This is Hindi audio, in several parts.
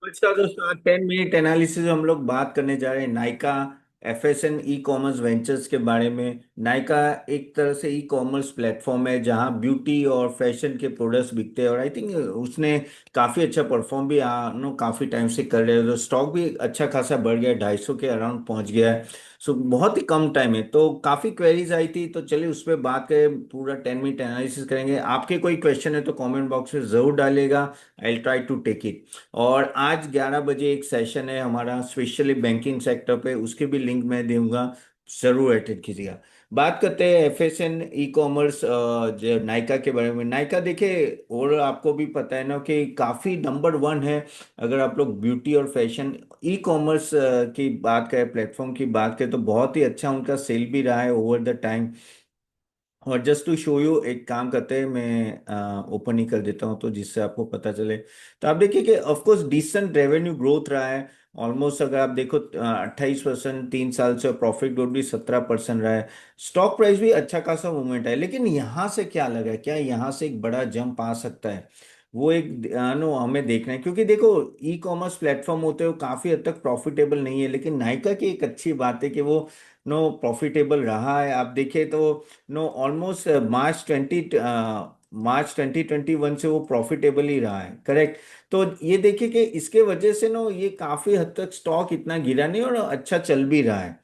आज का दोस्तों, आज 10 मिनट एनालिसिस हम लोग बात करने जा रहे हैं नायका एफएसएन ई कॉमर्स वेंचर्स के बारे में। नायका एक तरह से ई कॉमर्स प्लेटफॉर्म है जहां ब्यूटी और फैशन के प्रोडक्ट्स बिकते हैं, और आई थिंक उसने काफ़ी अच्छा परफॉर्म भी नो काफ़ी टाइम से कर रहे हैं। तो स्टॉक भी अच्छा खासा बढ़ गया है, 250 के अराउंड पहुंच गया है। सो बहुत ही कम टाइम है, तो काफ़ी क्वेरीज आई थी, तो चलिए उस पर बात करें, पूरा 10 मिनट एनालिसिस करेंगे। आपके कोई क्वेश्चन है तो कमेंट बॉक्स में ज़रूर डालिएगा, I will try to take it. और आज 11 बजे एक सेशन है हमारा स्पेशली बैंकिंग सेक्टर पे, उसकी भी लिंक मैं दूंगा, जरूर अटेंड कीजिएगा। बात करते हैं एफएसएन ई कॉमर्स जो नायका के बारे में। नायका देखिए, और आपको भी पता है ना कि काफ़ी नंबर 1 है। अगर आप लोग ब्यूटी और फैशन ई कॉमर्स की बात करें, प्लेटफॉर्म की बात करें, तो बहुत ही अच्छा उनका सेल भी रहा है ओवर द टाइम। और जस्ट टू शो यू, एक काम करते हैं, मैं ओपन ही कर देता हूँ तो जिससे आपको पता चले। तो आप देखिए कि of course decent revenue growth रहा है। ऑलमोस्ट अगर आप देखो 28% 3 साल से, प्रॉफिट ग्रोथ भी 17% रहा है। स्टॉक प्राइस भी अच्छा खासा मूवमेंट है, लेकिन यहाँ से क्या लगा है, क्या यहाँ से एक बड़ा जंप आ सकता है? वो एक नो हमें देखना है, क्योंकि देखो ई कॉमर्स प्लेटफॉर्म होते हो काफी हद तक प्रॉफिटेबल नहीं है, लेकिन नायका की एक अच्छी बात है कि वो नो प्रॉफिटेबल रहा है। आप देखें तो नो ऑलमोस्ट मार्च 2021 से वो प्रॉफिटेबल ही रहा है, करेक्ट। तो ये देखिए कि इसके वजह से नो ये काफी हद तक स्टॉक इतना गिरा नहीं और अच्छा चल भी रहा है।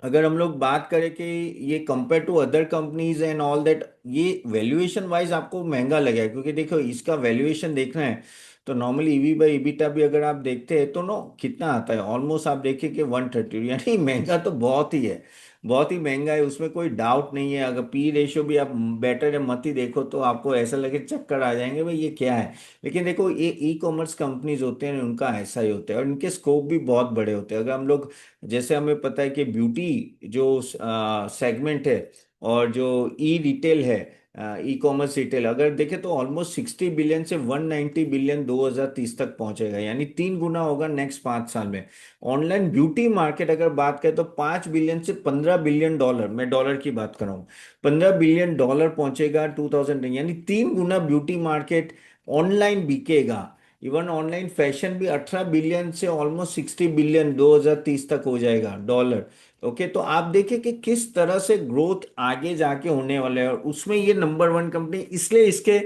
अगर हम लोग बात करें कि ये compare to other companies and all that, ये वैल्यूएशन वाइज आपको महंगा लगेगा, क्योंकि देखो इसका वैल्यूएशन देखना है तो नॉर्मली ईवी बाई ईबिटा भी अगर आप देखते हैं तो नो कितना आता है, ऑलमोस्ट आप देखिए कि 130, यानी महंगा तो बहुत ही है। बहुत ही महंगा है, उसमें कोई डाउट नहीं है। अगर पी रेशियो भी आप बेटर है मत ही देखो तो आपको ऐसा लगे चक्कर आ जाएंगे भाई ये क्या है। लेकिन देखो ये ई कॉमर्स कंपनीज होते हैं उनका ऐसा ही होता है, और इनके स्कोप भी बहुत बड़े होते हैं। अगर हम लोग, जैसे हमें पता है कि ब्यूटी जो सेगमेंट है और जो ई रिटेल है, ई कॉमर्स रिटेल, अगर देखें तो ऑलमोस्ट 60 बिलियन से 190 बिलियन 2030 तक पहुंचेगा, यानी 3 गुना होगा नेक्स्ट 5 साल में। ऑनलाइन ब्यूटी मार्केट अगर बात करें तो 5 बिलियन से 15 बिलियन डॉलर, मैं डॉलर की बात कर रहा हूँ, 15 बिलियन डॉलर पहुंचेगा 2000, यानी 3 गुना ब्यूटी मार्केट ऑनलाइन बिकेगा। इवन ऑनलाइन फैशन भी 18 बिलियन से ऑलमोस्ट 60 बिलियन 2030 तक हो जाएगा डॉलर। ओके, तो आप देखिए कि किस तरह से ग्रोथ आगे जाके होने वाला है, और उसमें ये नंबर 1 कंपनी, इसलिए इसके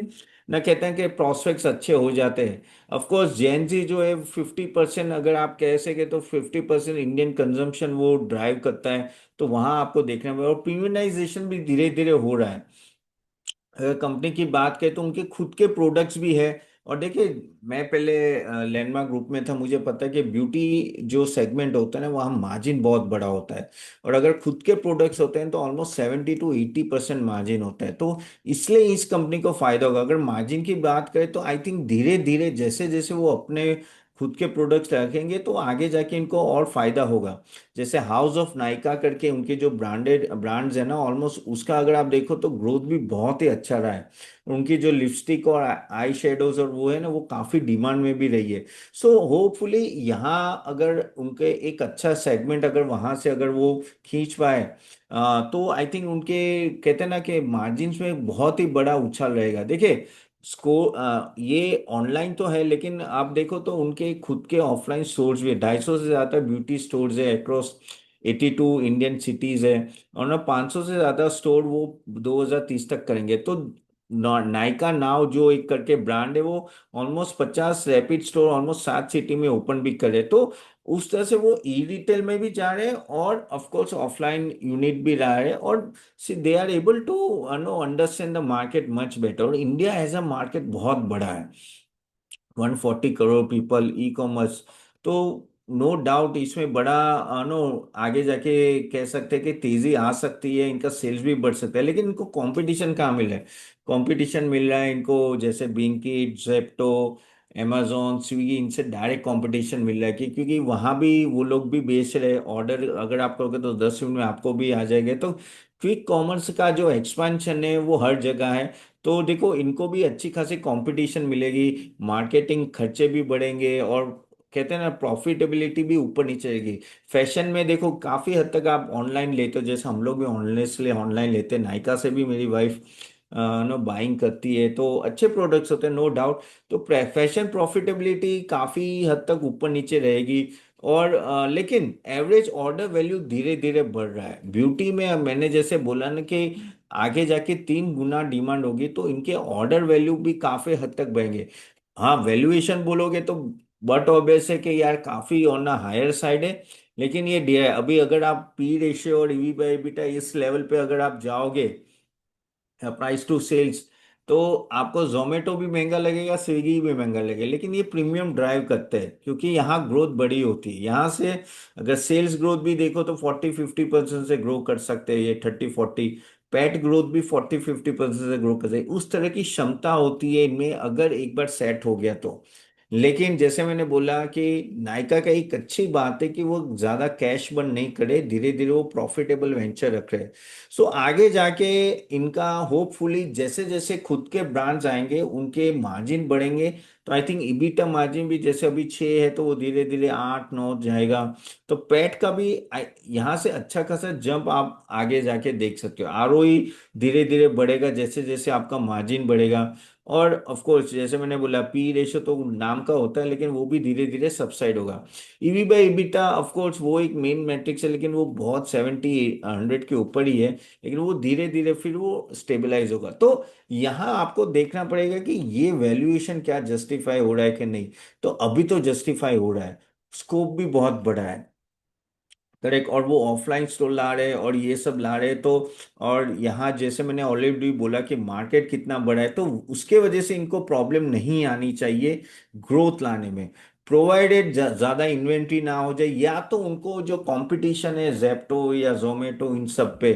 ना कहते हैं कि प्रोस्पेक्ट्स अच्छे हो जाते हैं। ऑफ कोर्स जेनजी जो है 50%, अगर आप कह सके तो 50% इंडियन कंजम्पशन वो ड्राइव करता है। तो वहां आपको देखना होगा, और प्रीमियमाइजेशन भी धीरे धीरे हो रहा है। अगर कंपनी की बात करें तो उनके खुद के प्रोडक्ट्स भी है। और देखिए, मैं पहले लैंडमार्क ग्रुप में था, मुझे पता है कि ब्यूटी जो सेगमेंट होता है ना वहाँ मार्जिन बहुत बड़ा होता है। और अगर खुद के प्रोडक्ट्स होते हैं तो ऑलमोस्ट 70 to 80% मार्जिन होता है। तो इसलिए इस कंपनी को फायदा होगा। अगर मार्जिन की बात करें तो आई थिंक धीरे धीरे जैसे जैसे वो अपने खुद के प्रोडक्ट्स रखेंगे तो आगे जाके इनको और फायदा होगा। जैसे हाउस ऑफ नायका करके उनके जो ब्रांडेड ब्रांड्स है ना, ऑलमोस्ट उसका अगर आप देखो तो ग्रोथ भी बहुत ही अच्छा रहा है। उनकी जो लिपस्टिक और आई शेडोज और वो है ना, वो काफी डिमांड में भी रही है। सो होपफुली यहाँ अगर उनके एक अच्छा सेगमेंट अगर वहां से अगर वो खींच पाए, तो आई थिंक उनके कहते हैं ना कि मार्जिन्स में बहुत ही बड़ा उछाल रहेगा। देखिए ये ऑनलाइन तो है, लेकिन आप देखो तो उनके खुद के ऑफलाइन स्टोर्स भी है, 250 से ज्यादा ब्यूटी स्टोर्स है अक्रॉस 82 इंडियन सिटीज है। और ना 500 से ज्यादा स्टोर वो 2030 तक करेंगे। तो नायका नाउ जो एक करके ब्रांड है, वो almost 50 rapid store almost 7 city में ओपन भी करे। तो उस तरह से वो ई रिटेल में भी जा रहे हैं, और ऑफ कोर्स ऑफलाइन यूनिट भी रहा है। और see they are able to know understand the market much better. और इंडिया एज अ मार्केट बहुत बड़ा है, 140 करोड़ पीपल ई कॉमर्स। तो नो डाउट इसमें बड़ा नो आगे जाके कह सकते हैं कि तेजी आ सकती है, इनका सेल्स भी बढ़ सकता है। लेकिन इनको कंपटीशन कहाँ मिल रहा है? कंपटीशन मिल रहा है इनको जैसे ब्लिंकिट, जेप्टो, amazon, स्विगी, इनसे डायरेक्ट कंपटीशन मिल रहा है, क्योंकि वहां भी वो लोग भी बेच रहे हैं। ऑर्डर अगर आप करोगे तो 10 मिनट में आपको भी आ जाएगा। तो क्विक कॉमर्स का जो एक्सपेंशन है वो हर जगह है। तो देखो इनको भी अच्छी खासी कंपटीशन मिलेगी, मार्केटिंग खर्चे भी बढ़ेंगे, और कहते हैं ना प्रॉफिटेबिलिटी भी ऊपर नीचे रहेगी। फैशन में देखो काफी हद तक आप ऑनलाइन लेते हो, जैसे हम लोग भी ऑनलाइन इसलिए ऑनलाइन लेते हैं, नायका से भी मेरी वाइफ नो बाइंग करती है, तो अच्छे प्रोडक्ट्स होते हैं, नो डाउट। तो फैशन प्रॉफिटेबिलिटी काफी हद तक ऊपर नीचे रहेगी। और लेकिन एवरेज ऑर्डर वैल्यू धीरे धीरे बढ़ रहा है ब्यूटी में। मैंने जैसे बोला ना कि आगे जाके 3 गुना डिमांड होगी, तो इनके ऑर्डर वैल्यू भी काफी हद तक बढ़ेंगे। हाँ, वैल्यूएशन बोलोगे तो बट ऑब्वियस है कि यार काफी ऑन द हायर साइड है। लेकिन ये अभी अगर आप पी रेशियो और ईवी बाई बीटा इस लेवल पे अगर आप जाओगे, प्राइस टू सेल्स, तो आपको जोमेटो भी महंगा लगेगा, स्विगी भी महंगा लगेगा, लेकिन ये प्रीमियम ड्राइव करते हैं क्योंकि यहाँ ग्रोथ बड़ी होती है। यहाँ से अगर सेल्स ग्रोथ भी देखो तो 40-50% से ग्रो कर सकते हैं, ये 30-40। पैट ग्रोथ भी 40-50% से ग्रो कर सकते हैं। उस तरह की क्षमता होती है इनमें, अगर एक बार सेट हो गया तो। लेकिन जैसे मैंने बोला कि नायका का एक अच्छी बात है कि वो ज्यादा कैश बर्न नहीं करे, धीरे धीरे वो प्रॉफिटेबल वेंचर रख रहे हैं। सो आगे जाके इनका होपफुली जैसे जैसे खुद के ब्रांड्स आएंगे उनके मार्जिन बढ़ेंगे। तो आई थिंक इबिटा मार्जिन भी जैसे अभी 6 है तो वो धीरे धीरे 8-9 जाएगा। तो पैट का भी यहाँ से अच्छा खासा जंप आप आगे जाके देख सकते हो। आरओई धीरे धीरे बढ़ेगा जैसे जैसे आपका मार्जिन बढ़ेगा। और ऑफ कोर्स जैसे मैंने बोला पी रेशो तो नाम का होता है, लेकिन वो भी धीरे धीरे सबसाइड होगा। EV by EBITDA of course वो एक मेन मैट्रिक्स है, लेकिन वो बहुत 70-100 के ऊपर ही है। लेकिन वो धीरे धीरे फिर वो स्टेबलाइज होगा। तो यहाँ आपको देखना पड़ेगा कि ये वैल्यूएशन क्या जस्टिफाई हो रहा है कि नहीं। तो अभी तो जस्टिफाई हो रहा है, स्कोप भी बहुत बड़ा है। करेक्ट। और वो ऑफलाइन स्टोर ला रहे हैं और ये सब ला रहे हैं, तो और यहाँ जैसे मैंने ऑलरेडी बोला कि मार्केट कितना बड़ा है, तो उसके वजह से इनको प्रॉब्लम नहीं आनी चाहिए ग्रोथ लाने में, प्रोवाइडेड ज्यादा इन्वेंट्री ना हो जाए, या तो उनको जो कंपटीशन है जेप्टो या जोमेटो इन सब पे,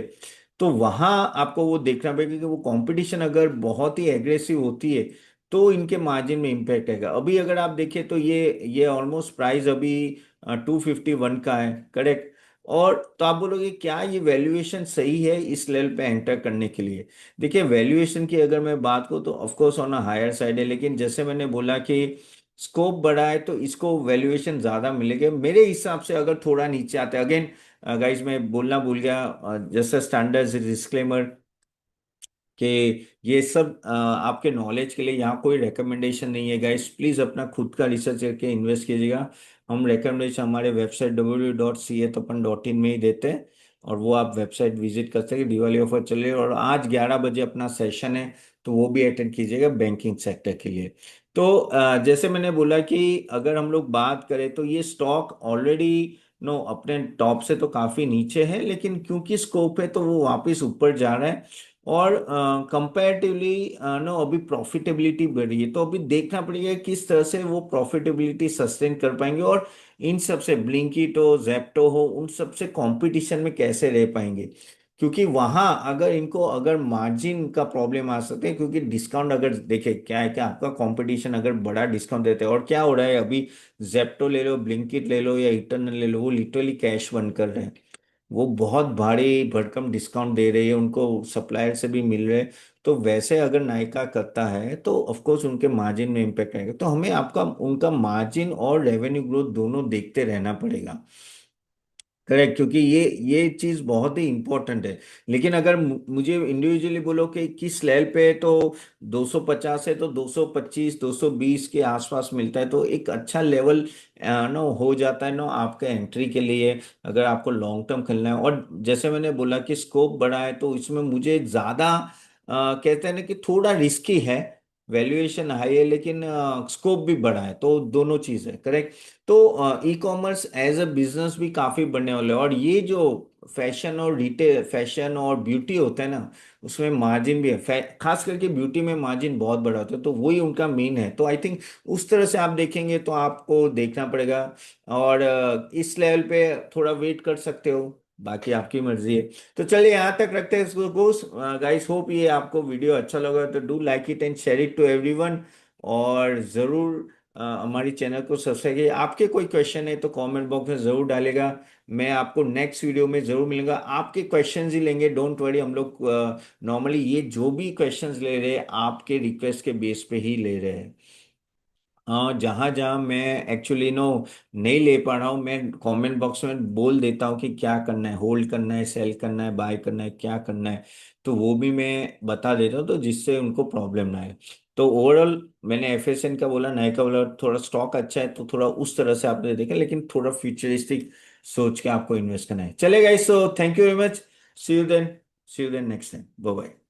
तो वहां आपको वो देखना पड़ेगा कि वो कंपटीशन अगर बहुत ही एग्रेसिव होती है तो इनके मार्जिन में इम्पैक्ट आएगा। अभी अगर आप देखें तो ये ऑलमोस्ट प्राइस अभी 251 का है। करेक्ट। और तो आप बोलोगे क्या ये वैल्यूएशन सही है इस लेवल पे एंटर करने के लिए। देखिए वैल्यूएशन की अगर मैं बात करूँ तो of course on a higher side है, लेकिन जैसे मैंने बोला कि स्कोप बड़ा है तो इसको वैल्यूएशन ज्यादा मिलेगा मेरे हिसाब से। अगर थोड़ा नीचे आते हैं, अगेन गाइस मैं बोलना भूल गया, जैसे स्टैंडर्ड डिस्क्लेमर कि ये सब आपके नॉलेज के लिए, यहाँ कोई रिकमेंडेशन नहीं है गाइस, प्लीज अपना खुद का रिसर्च करके इन्वेस्ट कीजिएगा। हम रिकमेंडेशन हमारे वेबसाइट www.cathappan.in में ही देते हैं, और वो आप वेबसाइट विजिट कर सकते हैं। दिवाली ऑफर चल रही है और आज 11 बजे अपना सेशन है, तो वो भी अटेंड कीजिएगा बैंकिंग सेक्टर के लिए। तो जैसे मैंने बोला कि अगर हम लोग बात करें तो ये स्टॉक ऑलरेडी नो अपने टॉप से तो काफी नीचे है, लेकिन क्योंकि स्कोप है तो वो वापस ऊपर जा रहा है। और कंपैरेटिवली नो अभी प्रॉफिटेबिलिटी बढ़ रही है, तो अभी देखना पड़ेगा किस तरह से वो प्रॉफिटेबिलिटी सस्टेन कर पाएंगे, और इन सब से ब्लिंकिट हो जेप्टो हो उन सब से कंपटीशन में कैसे रह पाएंगे। क्योंकि वहां अगर इनको अगर मार्जिन का प्रॉब्लम आ सकते हैं, क्योंकि डिस्काउंट अगर देखे क्या है, क्या आपका कंपटीशन अगर बड़ा डिस्काउंट देते हैं, और क्या हो रहा है अभी, जेप्टो ले लो, ब्लिंकिट ले लो या इटर्नल ले लो, वो लिटरली कैश बंद कर रहे हैं। वो बहुत भारी भरकम डिस्काउंट दे रही है, उनको सप्लायर से भी मिल रहे हैं। तो वैसे अगर नायका करता है तो ऑफ कोर्स उनके मार्जिन में इम्पेक्ट आएगा। तो हमें आपका उनका मार्जिन और रेवेन्यू ग्रोथ दोनों देखते रहना पड़ेगा। करेक्ट, क्योंकि ये चीज बहुत ही इंपॉर्टेंट है। लेकिन अगर मुझे इंडिविजुअली बोलो कि किस लेवल पे है, तो 250 है तो 225 220 के आसपास मिलता है, तो एक अच्छा लेवल नो हो जाता है नो आपके एंट्री के लिए, अगर आपको लॉन्ग टर्म खेलना है। और जैसे मैंने बोला कि स्कोप बड़ा है, तो इसमें मुझे ज्यादा कहते हैं ना कि थोड़ा रिस्की है। वैल्यूएशन हाई है लेकिन स्कोप भी बड़ा है, तो दोनों चीज है। करेक्ट। तो e commerce as a business भी काफी बढ़ने वाले हैं, और ये जो फैशन और रिटेल, फैशन और ब्यूटी होता है ना, उसमें मार्जिन भी है। खास करके ब्यूटी में मार्जिन बहुत बड़ा होता है, तो वही उनका मेन है। तो आई थिंक उस तरह से आप देखेंगे तो आपको देखना पड़ेगा। और इस लेवल पे थोड़ा वेट कर सकते हो, बाकी आपकी मर्जी है। तो चलिए यहाँ तक रखते हैं इसको गाइस। होप ये आपको वीडियो अच्छा लगा, तो do like it and share it to everyone. और जरूर हमारी चैनल को सब्सक्राइब कीजिए। आपके कोई क्वेश्चन है तो कमेंट बॉक्स में जरूर डालेगा, मैं आपको नेक्स्ट वीडियो में जरूर मिलूंगा। आपके क्वेश्चंस ही लेंगे, डोंट वरी। हम लोग नॉर्मली ये जो भी क्वेश्चंस ले रहे हैं आपके रिक्वेस्ट के बेस पे ही ले रहे हैं। हाँ, जहां जहां मैं एक्चुअली नो नहीं ले पा रहा हूँ, मैं कमेंट बॉक्स में बोल देता हूँ कि क्या करना है, होल्ड करना है, सेल करना है, बाय करना है, क्या करना है। तो वो भी मैं बता देता हूँ, तो जिससे उनको प्रॉब्लम ना आए। तो ओवरऑल मैंने एफएसएन का बोला, नए का बोला, थोड़ा स्टॉक अच्छा है तो थोड़ा उस तरह से आपने देखा, लेकिन थोड़ा फ्यूचरिस्टिक सोच के आपको इन्वेस्ट करना है। चलेगा, so thank you very much. See you then, see you then next time. Bye bye.